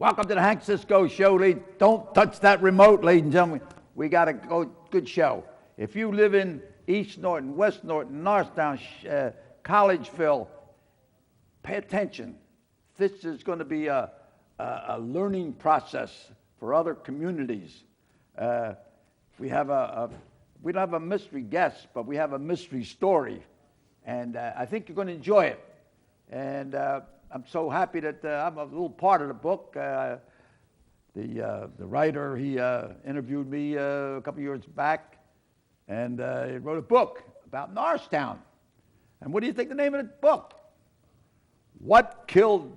Welcome to the Hank Cisco Show. Don't touch that remote, ladies and gentlemen. We got a good show. If you live in East Norton, West Norton, Norristown, Collegeville, pay attention. This is going to be a learning process for other communities. We don't have a mystery guest, but we have a mystery story, and I think you're going to enjoy it. And I'm so happy that I'm a little part of the book. The writer, he interviewed me a couple years back, and he wrote a book about Norristown. And what do you think the name of the book? What Killed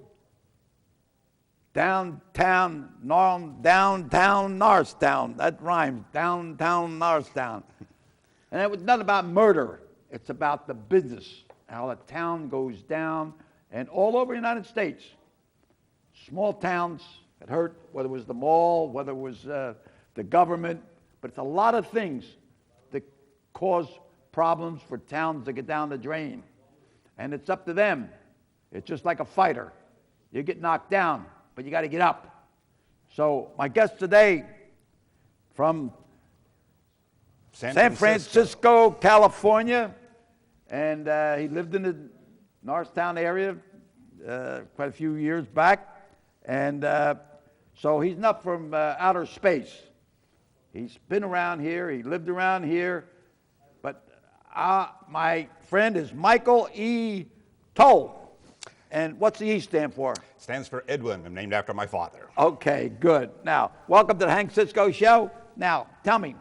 Downtown Norristown? That rhymes, downtown Norristown. And it was not about murder. It's about the business, how the town goes down. And all over the United States, small towns get hurt, whether it was the mall, whether it was the government, but it's a lot of things that cause problems for towns to get down the drain. And it's up to them. It's just like a fighter. You get knocked down, but you got to get up. So my guest today from San Francisco, California, and he lived in the Norristown area quite a few years back, and so he's not from outer space. He's been around here, he lived around here, but my friend is Michael E. Toll. And what's the E stand for? Stands for Edwin. I'm named after my father. Okay, good. Now, welcome to the Hank Cisco Show. Now, tell me,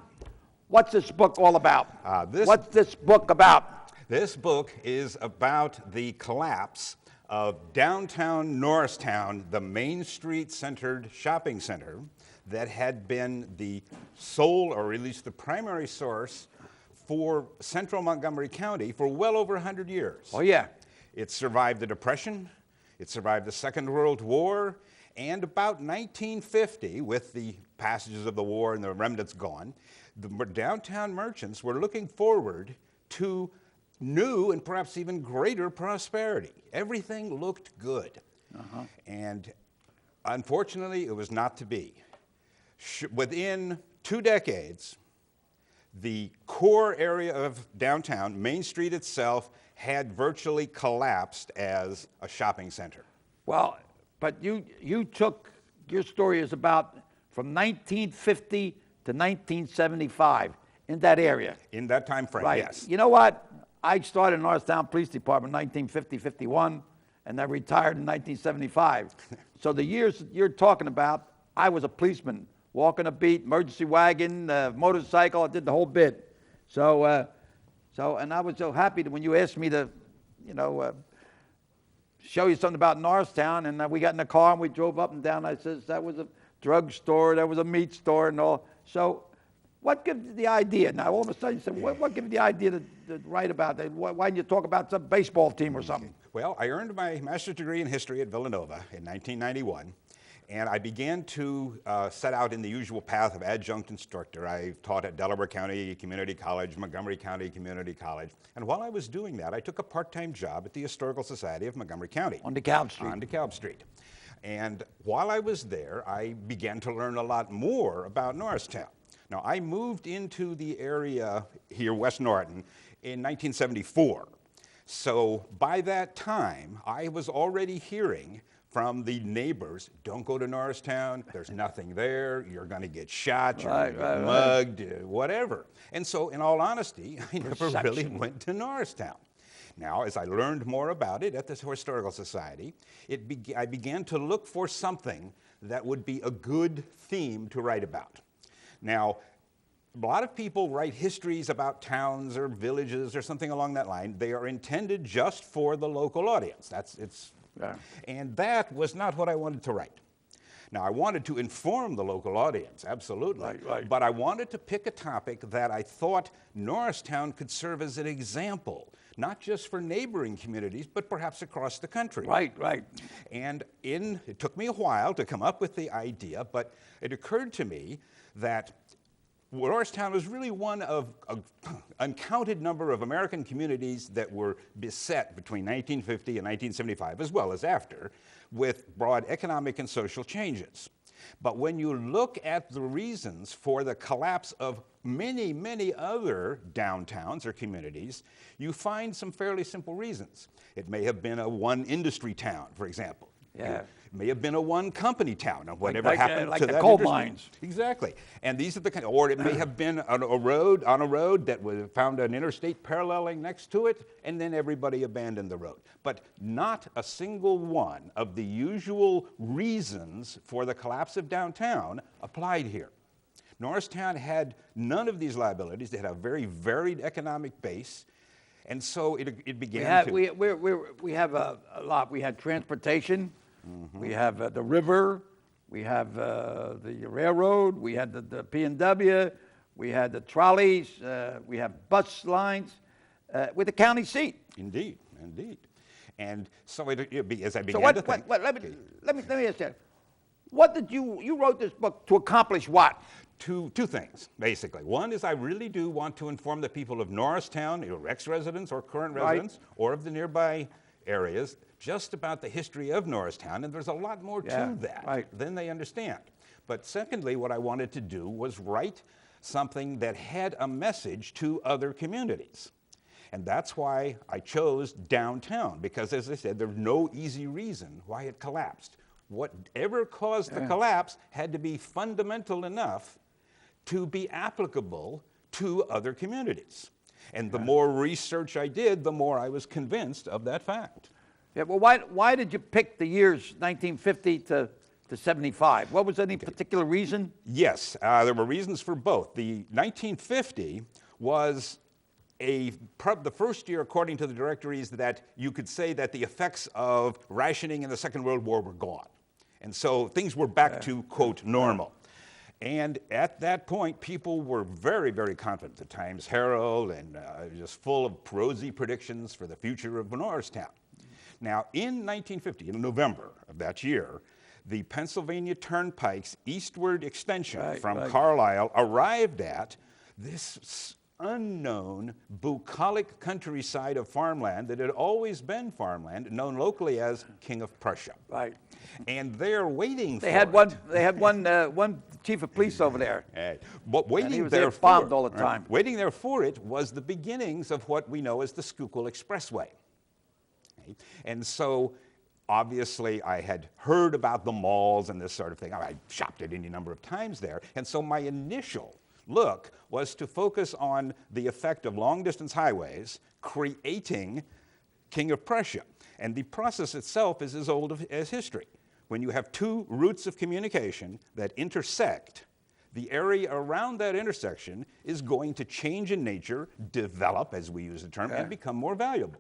what's this book all about? What's this book about? This book is about the collapse of downtown Norristown, the Main Street-centered shopping center that had been the sole, or at least the primary source, for central Montgomery County for well over 100 years. Oh, yeah. It survived the Depression, it survived the Second World War, and about 1950, with the passages of the war and the remnants gone, the downtown merchants were looking forward to new and perhaps even greater prosperity. Everything looked good. And unfortunately, it was not to be. Within 2 decades, the core area of downtown, Main Street itself, had virtually collapsed as a shopping center. Well, but you took, your story is about from 1950 to 1975 in that area. In that time frame, right. Yes. You know what? I started in Norristown Police Department in 1950-51, and I retired in 1975. So the years you're talking about, I was a policeman, walking a beat, emergency wagon, motorcycle, I did the whole bit. So, and I was so happy that when you asked me to, show you something about Norristown, and we got in the car and we drove up and down. I says, that was a drugstore, that was a meat store and all. So what gives you the idea? Now, all of a sudden, you said, what gives you the idea to write about that? Why didn't you talk about some baseball team or something? Well, I earned my master's degree in history at Villanova in 1991, and I began to set out in the usual path of adjunct instructor. I taught at Delaware County Community College, Montgomery County Community College, and while I was doing that, I took a part-time job at the Historical Society of Montgomery County. On DeKalb Street. On DeKalb Street. And while I was there, I began to learn a lot more about Norristown. Now, I moved into the area here, West Norton, in 1974. So by that time, I was already hearing from the neighbors, don't go to Norristown, there's nothing there, you're going to get shot, you're going to get mugged, whatever. And so, in all honesty, I never really went to Norristown. Now, as I learned more about it at the Historical Society, I began to look for something that would be a good theme to write about. Now, a lot of people write histories about towns or villages or something along that line. They are intended just for the local audience. And that was not what I wanted to write. Now, I wanted to inform the local audience, absolutely. Right. But I wanted to pick a topic that I thought Norristown could serve as an example, not just for neighboring communities, but perhaps across the country. Right. And it took me a while to come up with the idea, but it occurred to me that Norristown was really one of an uncounted number of American communities that were beset between 1950 and 1975, as well as after, with broad economic and social changes. But when you look at the reasons for the collapse of many, many other downtowns or communities, you find some fairly simple reasons. It may have been a one industry town, for example. Yeah. It may have been a one company town, and whatever like happened like to the that coal industry. mines. Exactly. And these are the kind, or it may have been on a road that was found an interstate paralleling next to it, and then everybody abandoned the road. But not a single one of the usual reasons for the collapse of downtown applied here. Norristown had none of these liabilities. They had a very varied economic base, and so it began We have a lot. We had transportation. We have the river. We have the railroad. We had the P&W. We had the trolleys. We have bus lines with the county seat. Indeed, indeed. And so as I began So to think. let me ask you. What did you wrote this book to accomplish what? Two things, basically. One is I really do want to inform the people of Norristown, your ex-residents or current residents, or of the nearby areas, just about the history of Norristown, and there's a lot more to that than they understand. But secondly, what I wanted to do was write something that had a message to other communities. And that's why I chose downtown, because as I said, there's no easy reason why it collapsed. Whatever caused the collapse had to be fundamental enough to be applicable to other communities. And the more research I did, the more I was convinced of that fact. Yeah, well, why did you pick the years 1950 to 75? What was any particular reason? Yes, there were reasons for both. The 1950 was the first year, according to the directories, that you could say that the effects of rationing in the Second World War were gone. And so things were back to, quote, normal. And at that point, people were very, very confident. The Times Herald and just full of rosy predictions for the future of Norristown. Now, in 1950, in November of that year, the Pennsylvania Turnpike's eastward extension from Carlisle arrived at this unknown, bucolic countryside of farmland that had always been farmland, known locally as King of Prussia. Right. And they're waiting for They had one chief of police over there. But waiting there for bombed all the time. Waiting there for it was the beginnings of what we know as the School Expressway. Okay? And so, obviously, I had heard about the malls and this sort of thing. I shopped it any number of times there. And so my initial look was to focus on the effect of long-distance highways creating King of Prussia. And the process itself is as old as history. When you have two routes of communication that intersect, the area around that intersection is going to change in nature, develop, as we use the term, and become more valuable.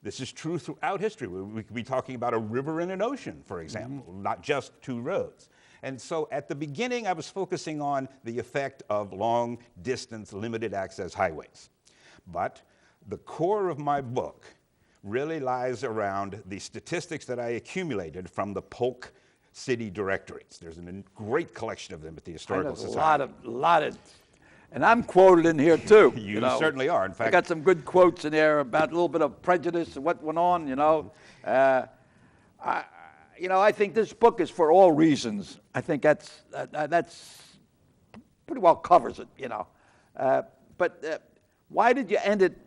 This is true throughout history. We could be talking about a river and an ocean, for example, not just two roads. And so at the beginning, I was focusing on the effect of long-distance, limited-access highways. But the core of my book really lies around the statistics that I accumulated from the Polk city directories. There's a great collection of them at the Historical Society. A lot of, and I'm quoted in here too. You certainly are. In fact, I got some good quotes in there about a little bit of prejudice and what went on. I think this book is for all reasons. I think that's pretty well covers it. But why did you end it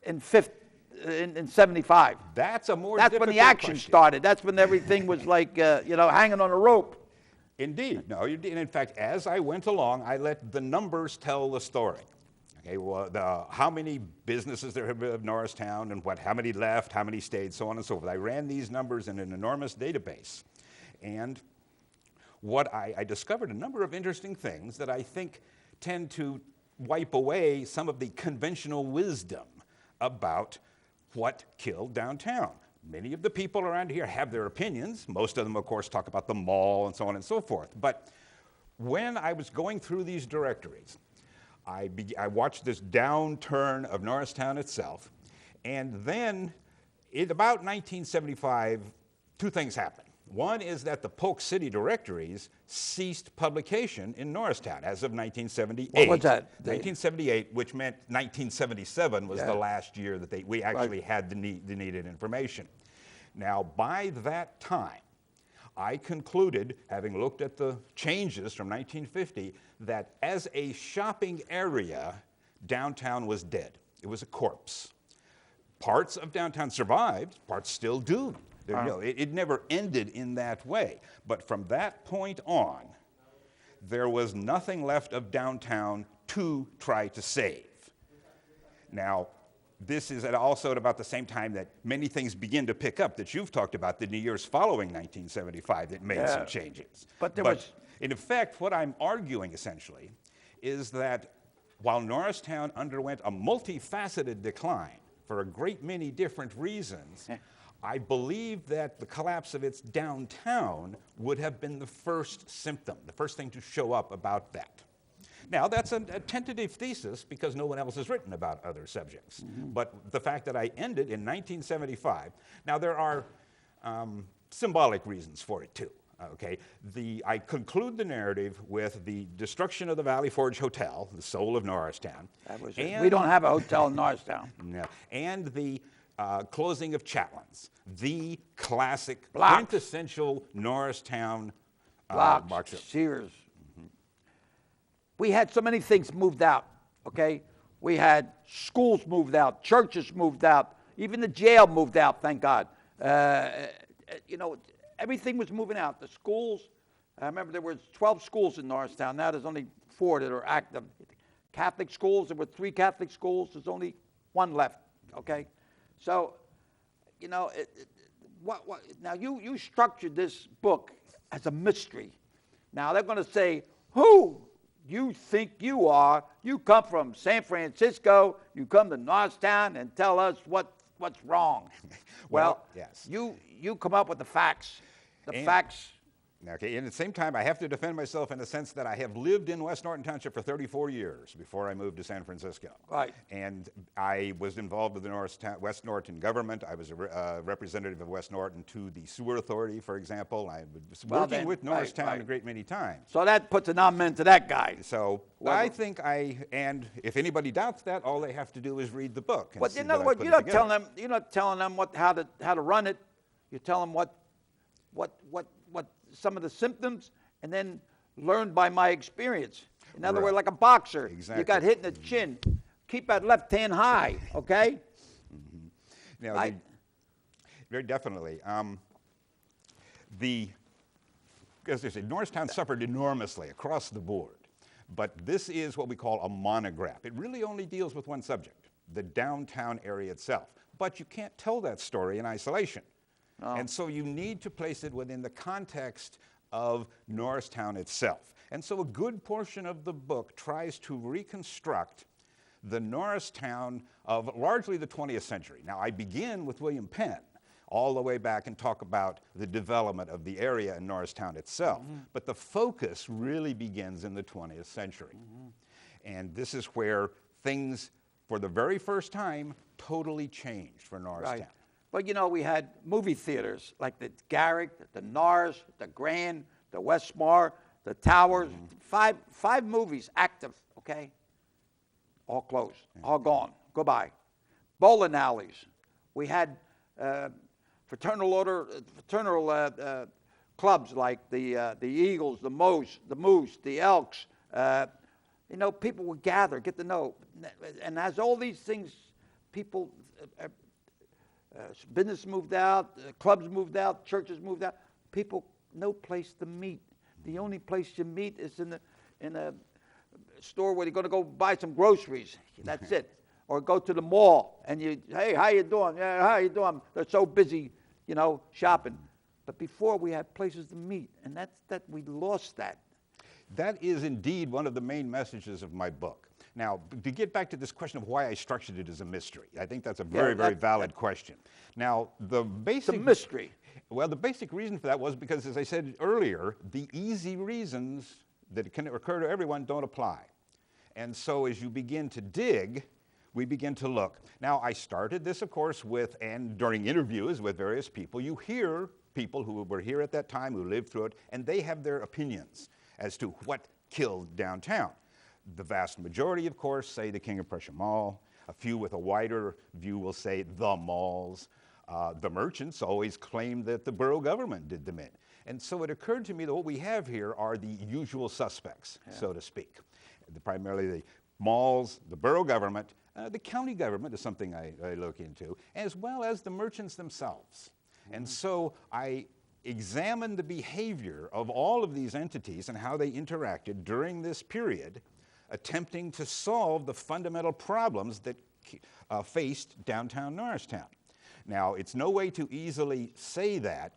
in 75? That's a more That's difficult when the action question. started. That's when everything was like, hanging on a rope. Indeed. No, you did. In fact, as I went along, I let the numbers tell the story. Okay, well, how many businesses there have been of Norristown and how many left, how many stayed, so on and so forth. I ran these numbers in an enormous database. And what I discovered a number of interesting things that I think tend to wipe away some of the conventional wisdom about what killed downtown. Many of the people around here have their opinions. Most of them, of course, talk about the mall and so on and so forth. But when I was going through these directories, I watched this downturn of Norristown itself, and then in about 1975, two things happened. One is that the Polk City directories ceased publication in Norristown as of 1978. What was that? 1978, which meant 1977 was the last year that we actually had the needed information. Now, by that time, I concluded, having looked at the changes from 1950, that as a shopping area, downtown was dead. It was a corpse. Parts of downtown survived, parts still do. You know, it never ended in that way. But from that point on, there was nothing left of downtown to try to save. Now, this is also at about the same time that many things begin to pick up that you've talked about in the years following 1975 that made some changes. But in effect, what I'm arguing essentially is that while Norristown underwent a multifaceted decline for a great many different reasons, I believe that the collapse of its downtown would have been the first symptom, the first thing to show up about that. Now, that's a tentative thesis because no one else has written about other subjects. But the fact that I ended in 1975, now there are symbolic reasons for it too. Okay, I conclude the narrative with the destruction of the Valley Forge Hotel, the soul of Norristown. We don't have a hotel in Norristown. No, and the closing of Chatlin's, the classic, Blocks. quintessential Norristown Blocks, Sears. We had so many things moved out, okay? We had schools moved out, churches moved out, even the jail moved out, thank God. You know, everything was moving out. The schools, I remember there were 12 schools in Norristown. Now there's only 4 that are active. Catholic schools, there were 3 Catholic schools. There's only 1 left, okay? So, you know, now you structured this book as a mystery. Now they're going to say, who you think you are? You come from San Francisco, you come to Norristown and tell us what's wrong. Well, yes. You come up with the facts. The facts. Okay, and at the same time, I have to defend myself in the sense that I have lived in West Norton Township for 34 years before I moved to San Francisco. Right. And I was involved with the West Norton government. I was a representative of West Norton to the Sewer Authority, for example. I was working with Norristown a great many times. So that puts an amen to that guy. So I think and if anybody doubts that, all they have to do is read the book. But in other words, you're not telling them how to run it. You tell them what some of the symptoms, and then learn by my experience. In other words, like a boxer, you got hit in the chin. Keep that left hand high, okay? Now, very definitely. As I said, Norristown suffered enormously across the board, but this is what we call a monograph. It really only deals with one subject, the downtown area itself. But you can't tell that story in isolation. Oh. And so you need to place it within the context of Norristown itself. And so a good portion of the book tries to reconstruct the Norristown of largely the 20th century. Now, I begin with William Penn, all the way back and talk about the development of the area in Norristown itself. But the focus really begins in the 20th century. And this is where things, for the very first time, totally changed for Norristown. Right. But, you know, we had movie theaters like the Garrick, the Norris, the Grand, the Westmar, the Towers. 5 movies active, okay? All closed, all gone, goodbye. Bowling alleys. We had fraternal clubs like the Eagles, the Moose, the Elks. You know, people would gather, get to know. And as all these things, people... business moved out, clubs moved out, churches moved out. People, no place to meet. The only place you meet is in a store where you're going to go buy some groceries. That's it. Or go to the mall and hey, how you doing? Yeah, how you doing? They're so busy, you know, shopping. But before we had places to meet, and we lost that. That is indeed one of the main messages of my book. Now, to get back to this question of why I structured it as a mystery, I think that's a very valid question. Now, it's a mystery. Well, the basic reason for that was because, as I said earlier, the easy reasons that can occur to everyone don't apply. And so as you begin to dig, we begin to look. Now, I started this, of course, and during interviews with various people, you hear people who were here at that time, who lived through it, and they have their opinions as to what killed downtown. The vast majority, of course, say the King of Prussia Mall. A few with a wider view will say the malls. The merchants always claim that the borough government did them in. And so it occurred to me that what we have here are the usual suspects, so to speak. Primarily the malls, the borough government, the county government is something I look into, as well as the merchants themselves. And so I examined the behavior of all of these entities and how they interacted during this period, attempting to solve the fundamental problems that faced downtown Norristown. Now, it's no way to easily say that,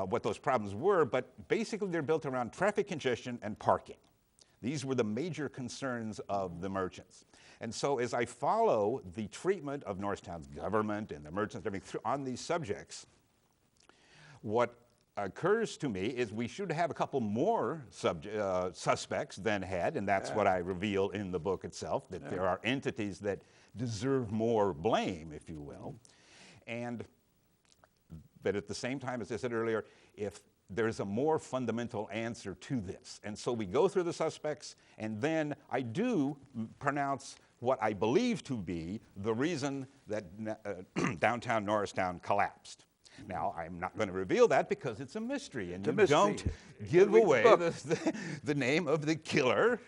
what those problems were, but basically they're built around traffic congestion and parking. These were the major concerns of the merchants. And so as I follow the treatment of Norristown's government and the merchants on these subjects, what occurs to me is we should have a couple more suspects than had, and that's what I reveal in the book itself, that there are entities that deserve more blame, if you will. But at the same time, as I said earlier, if there's a more fundamental answer to this. And so we go through the suspects, and then I do pronounce what I believe to be the reason that downtown Norristown collapsed. Now, I'm not going to reveal that because it's a mystery, and don't give away the name of the killer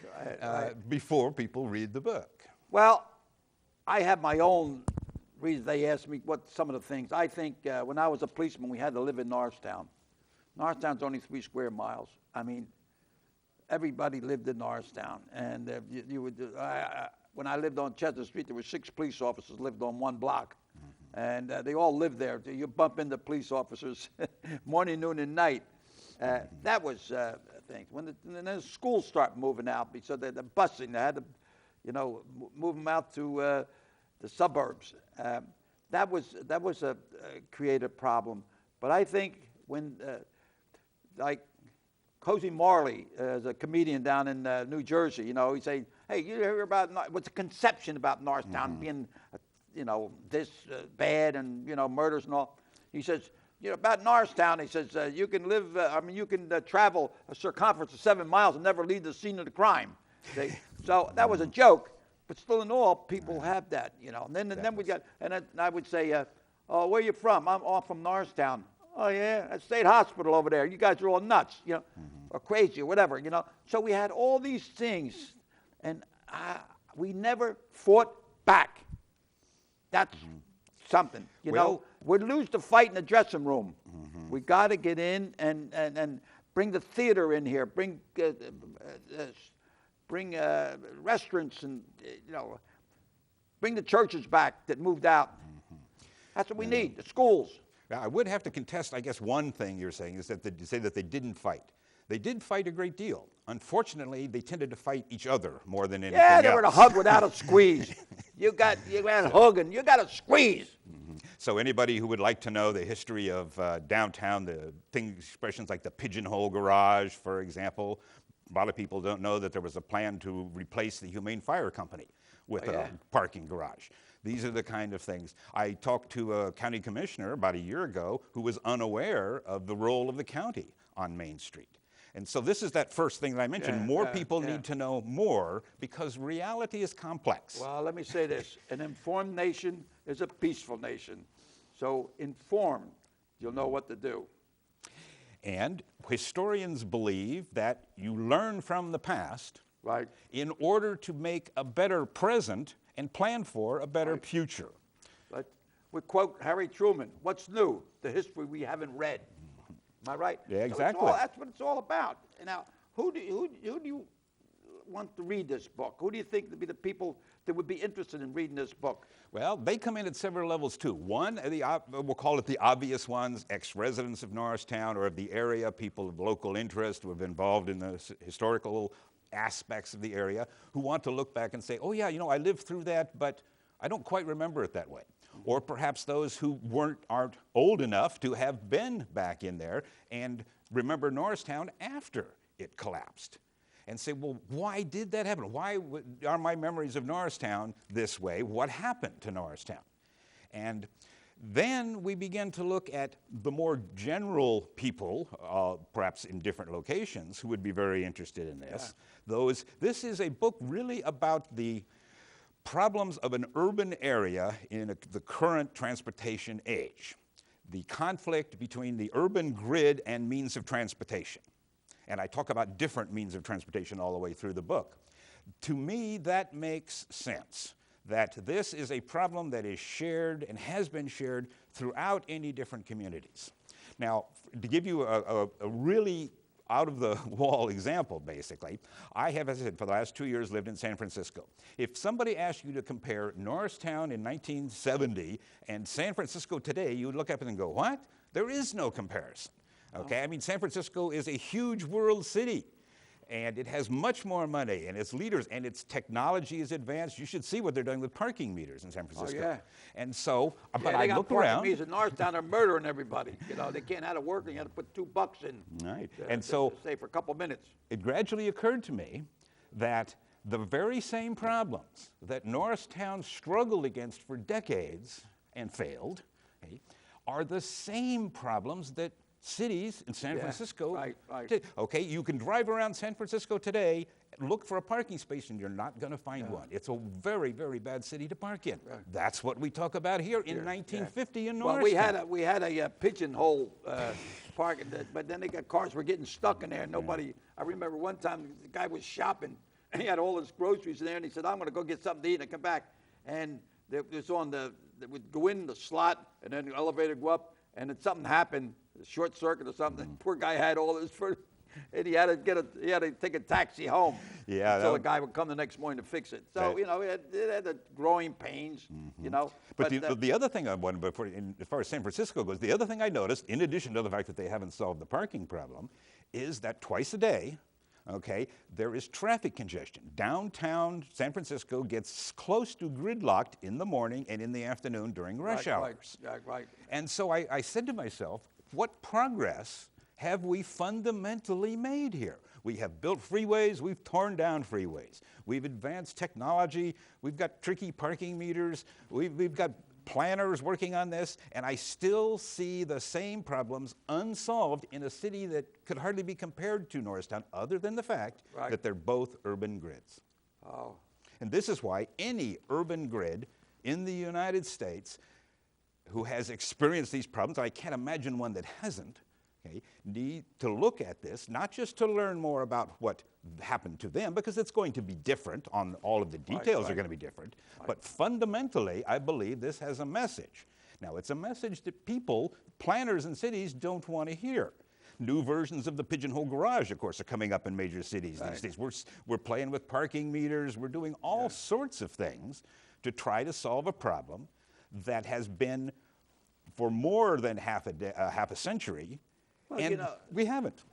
before people read the book. Well, I have my own reasons. They asked me what some of the things. I think when I was a policeman, we had to live in Norristown. Norristown's only 3 square miles. I mean, everybody lived in Norristown. And when I lived on Chestnut Street, there were 6 police officers lived on 1 block. And they all lived there. You bump into police officers morning, noon, and night. That was things. When the schools start moving out, because they're busing, they had to, move them out to the suburbs. That was a creative problem. But I think when, like Cozy Marley, as a comedian down in New Jersey, he'd say, "Hey, you hear about what's the conception about Norristown being, this bad and murders and all?" He says, about Norristown, he says, you can live, you can travel a circumference of 7 miles and never leave the scene of the crime. So that was a joke, but still in all, people have that, And then we got, and I would say, "Oh, where you from?" "I'm all from Norristown." "Oh yeah, at State Hospital over there. You guys are all nuts, or crazy or whatever, So we had all these things, and we never fought back. That's something, We'd lose the fight in the dressing room. We got to get in and bring the theater in here, bring restaurants and, bring the churches back that moved out. That's what we need, the schools. Now, I would have to contest, I guess, one thing you're saying is that you say that they didn't fight. They did fight a great deal. Unfortunately, they tended to fight each other more than anything else. Yeah, they were to hug without a squeeze. You got hugging, you got to squeeze. So anybody who would like to know the history of downtown, expressions like the pigeonhole garage, for example, a lot of people don't know that there was a plan to replace the Humane Fire Company with a parking garage. These are the kind of things. I talked to a county commissioner about a year ago who was unaware of the role of the county on Main Street. And so this is that first thing that I mentioned. More people need to know more because reality is complex. Well, let me say this. An informed nation is a peaceful nation. So informed, you'll know what to do. And historians believe that you learn from the past in order to make a better present and plan for a better future. But we quote Harry Truman, "What's new? The history we haven't read." Am I right? Yeah, exactly. So that's what it's all about. Now, who do you want to read this book? Who do you think would be the people that would be interested in reading this book? Well, they come in at several levels too. One, we'll call it the obvious ones, ex-residents of Norristown or of the area, people of local interest who have been involved in the historical aspects of the area, who want to look back and say, "Oh yeah, I lived through that, but I don't quite remember it that way." Or perhaps those who aren't old enough to have been back in there and remember Norristown after it collapsed and say, well, why did that happen? Why are my memories of Norristown this way? What happened to Norristown? And then we begin to look at the more general people, perhaps in different locations, who would be very interested in this. This is a book really about the problems of an urban area in the current transportation age. the conflict between the urban grid and means of transportation. And I talk about different means of transportation all the way through the book. To me, that makes sense, that this is a problem that is shared and has been shared throughout any different communities. Now, to give you a really out-of-the-wall example, basically, I have, as I said, for the last 2 years lived in San Francisco. If somebody asked you to compare Norristown in 1970 and San Francisco today, you would look up and go, what? There is no comparison. Okay, I mean, San Francisco is a huge world city, and it has much more money, and its leaders, and its technology is advanced. You should see what they're doing with parking meters in San Francisco. Oh, yeah. And so, but I I look got around. parking meters in Norristown, they're murdering everybody. You know, they can't have it working. You have to put $2 in. Right. And so, say for a couple minutes. It gradually occurred to me that the very same problems that Norristown struggled against for decades and failed, okay, are the same problems that cities in San Francisco did. Okay, you can drive around San Francisco today, look for a parking space, and you're not going to find one. It's a very, very bad city to park in. That's what we talk about here in 1950 in Norristown. Well, we had a pigeonhole parking, but then cars were getting stuck in there. Nobody. I remember one time the guy was shopping, and he had all his groceries in there, and he said, "I'm going to go get something to eat and come back." And it was on they would go in the slot, and then the elevator go up, and then something happened. A short circuit or something. Poor guy had all his food, and he had to take a taxi home. Yeah. So the guy would come the next morning to fix it. So you know, it had the growing pains. You know. But the other thing I wanted, as far as San Francisco goes, the other thing I noticed, in addition to the fact that they haven't solved the parking problem, is that twice a day, okay, there is traffic congestion. Downtown San Francisco gets close to gridlocked in the morning and in the afternoon during rush hours. Right. And so I said to myself, what progress have we fundamentally made here? We have built freeways, we've torn down freeways. We've advanced technology, we've got tricky parking meters, we've got planners working on this, and I still see the same problems unsolved in a city that could hardly be compared to Norristown, other than the fact that they're both urban grids. Oh. And this is why any urban grid in the United States who has experienced these problems, I can't imagine one that hasn't, okay, need to look at this, not just to learn more about what happened to them, because it's going to be different, on all of the details are going to be different, but fundamentally, I believe this has a message. Now, it's a message that people, planners in cities, don't want to hear. New versions of the pigeonhole garage, of course, are coming up in major cities these days. We're playing with parking meters, we're doing all sorts of things to try to solve a problem that has been for more than half a century, and you know, we haven't.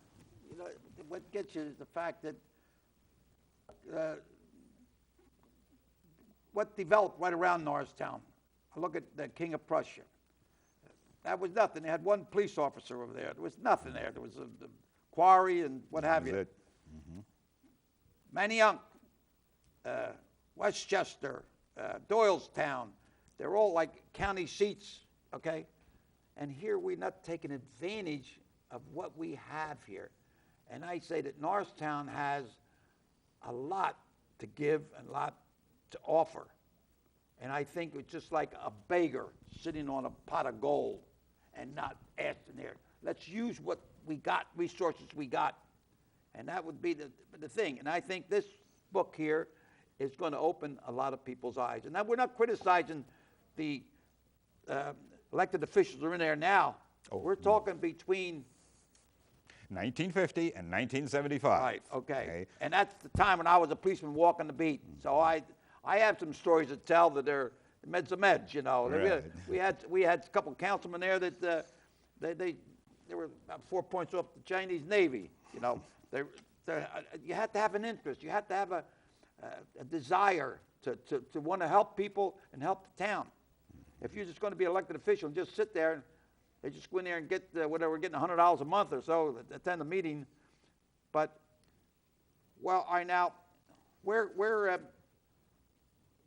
You know, what gets you is the fact that what developed right around Norristown. I look at the King of Prussia. That was nothing. They had one police officer over there. There was nothing there. There was a quarry and what have you. Manayunk, Westchester, Doylestown. They're all like county seats, okay? And here we're not taking advantage of what we have here. And I say that Norristown has a lot to give and a lot to offer. And I think it's just like a beggar sitting on a pot of gold and not asking there. Let's use what we got, resources we got. And that would be the thing. And I think this book here is going to open a lot of people's eyes. And now we're not criticizing the elected officials who are in there now. We're talking between 1950 and 1975. Right, okay. And that's the time when I was a policeman walking the beat. So I have some stories to tell that they're meds of meds, you know. Right. We had a couple councilmen there that they were about 4 points off the Chinese Navy, you know. You have to have an interest. You have to have a desire to want to help people and help the town. If you're just going to be an elected official and just sit there, they just go in there and get whatever, getting $100 a month or so, attend a meeting. But, well, all right, now, where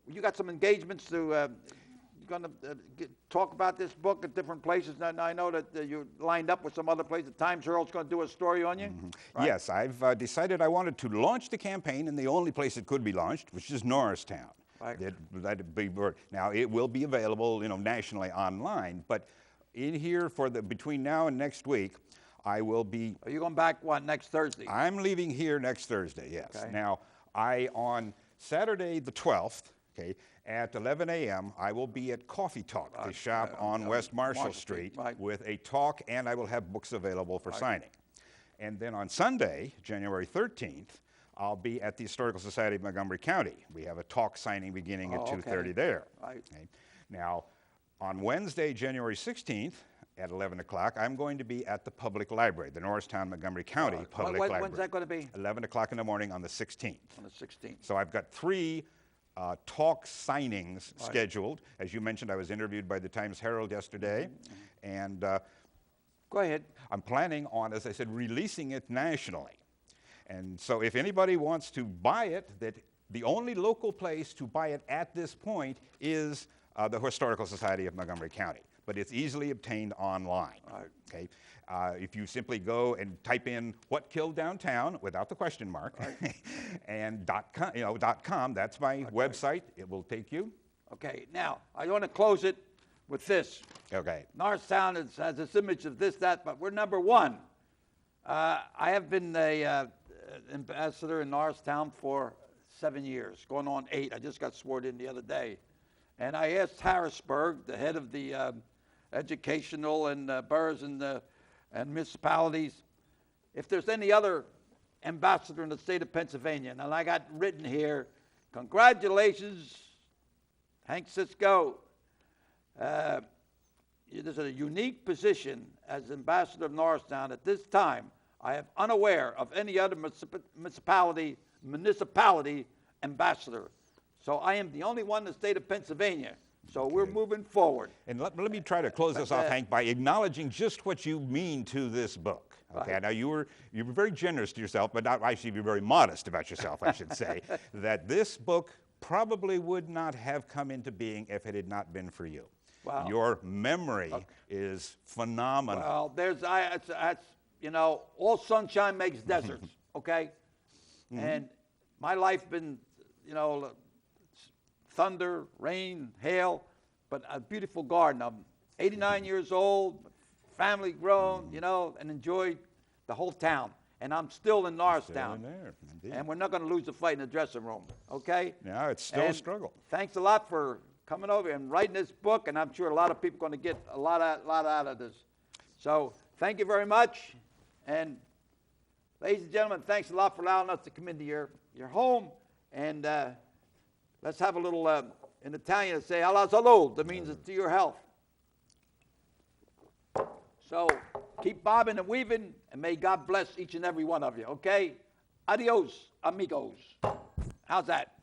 you got some engagements to, you're going to talk about this book at different places. Now, I know that you lined up with some other places. The Times Herald's going to do a story on you. Right? Yes, I've decided I wanted to launch the campaign in the only place it could be launched, which is Norristown. Right. Now, it will be available, you know, nationally online, but in here for between now and next week, I will be. Are you going back, what, next Thursday? I'm leaving here next Thursday, yes. Okay. Now, on Saturday the 12th, okay, at 11 a.m., I will be at Coffee Talk, the shop on West Marshall Street, right. with a talk, and I will have books available for signing. And then on Sunday, January 13th, I'll be at the Historical Society of Montgomery County. We have a talk signing beginning at 2:30 there. Right. Okay. Now, on Wednesday, January 16th, at 11 o'clock, I'm going to be at the public library, the Norristown Montgomery County Public Library. When's that going to be? 11 o'clock in the morning on the 16th. On the 16th. So I've got 3 talk signings scheduled. As you mentioned, I was interviewed by the Times-Herald yesterday, and Go ahead. I'm planning on, as I said, releasing it nationally. And so if anybody wants to buy it, the only local place to buy it at this point is the Historical Society of Montgomery County. But it's easily obtained online. Right. Okay? If you simply go and type in "What Killed Downtown" without the question mark, and .com, that's my website. It will take you. Okay, now, I want to close it with this. Okay. Norristown has this image of this, that, but we're number 1. I have been an ambassador in Norristown for 7 years, going on 8. I just got sworn in the other day. And I asked Harrisburg, the head of the educational and boroughs and municipalities, if there's any other ambassador in the state of Pennsylvania. And I got written here, congratulations, Hank Cisco. There's a unique position as ambassador of Norristown. At this time, I am unaware of any other municipality ambassador. So I am the only one in the state of Pennsylvania. So we're moving forward. And let me try to close this off, Hank, by acknowledging just what you mean to this book. Okay, now you were very generous to yourself, but not actually you're very modest about yourself, I should say, that this book probably would not have come into being if it had not been for you. Wow. Your memory is phenomenal. Well, all sunshine makes deserts, okay? And my life been, thunder, rain, hail, but a beautiful garden. I'm 89 years old, family grown, and enjoyed the whole town. And I'm still in Norristown. Still in there, indeed. And we're not going to lose the fight in the dressing room, okay? No, it's still a struggle. Thanks a lot for coming over and writing this book, and I'm sure a lot of people are going to get a lot out of this. So thank you very much. And ladies and gentlemen, thanks a lot for allowing us to come into your home. And let's have a little, in Italian, say alla salute. That means it's to your health. So keep bobbing and weaving, and may God bless each and every one of you, okay? Adios, amigos. How's that?